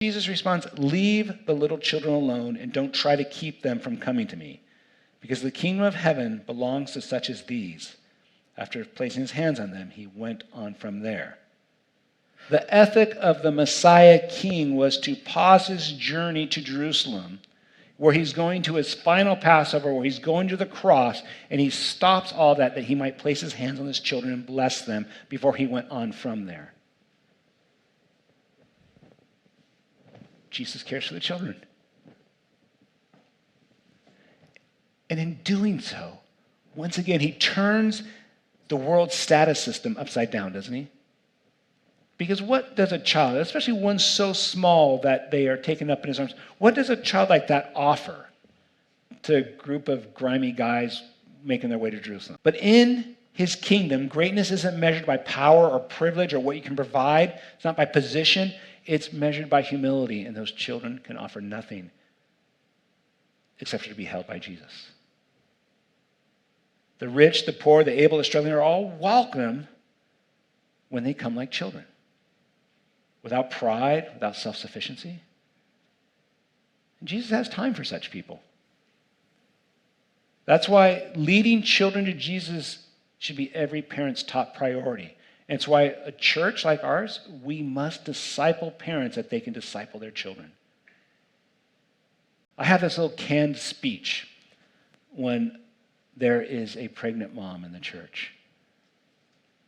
Jesus responds, leave the little children alone and don't try to keep them from coming to me, because the kingdom of heaven belongs to such as these. After placing his hands on them, he went on from there. The ethic of the Messiah king was to pause his journey to Jerusalem, where he's going to his final Passover, where he's going to the cross, and he stops all that he might place his hands on his children and bless them before he went on from there. Jesus cares for the children. And in doing so, once again, he turns the world's status system upside down, doesn't he? Because what does a child, especially one so small that they are taken up in his arms, what does a child like that offer to a group of grimy guys making their way to Jerusalem? But in his kingdom, greatness isn't measured by power or privilege or what you can provide. It's not by position. It's measured by humility, and those children can offer nothing except for to be held by Jesus. The rich, the poor, the able, the struggling are all welcome when they come like children, without pride, without self-sufficiency. And Jesus has time for such people. That's why leading children to Jesus should be every parent's top priority. And it's why a church like ours, we must disciple parents that they can disciple their children. I have this little canned speech when there is a pregnant mom in the church,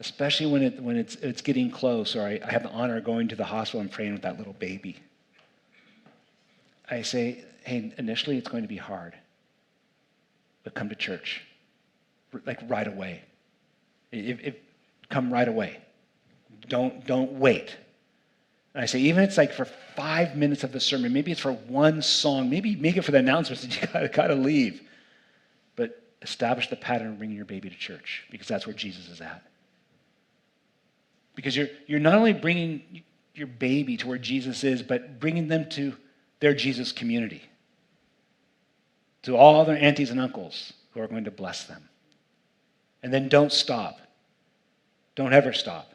especially when it's getting close, or I have the honor of going to the hospital and praying with that little baby. I say, hey, initially it's going to be hard, but come to church, like right away. Come right away. Don't wait. And I say, even if it's like for 5 minutes of the sermon, maybe it's for one song, maybe make it for the announcements that you gotta leave. But establish the pattern of bringing your baby to church, because that's where Jesus is at. Because you're not only bringing your baby to where Jesus is, but bringing them to their Jesus community, to all their aunties and uncles who are going to bless them. And then don't stop. Don't ever stop.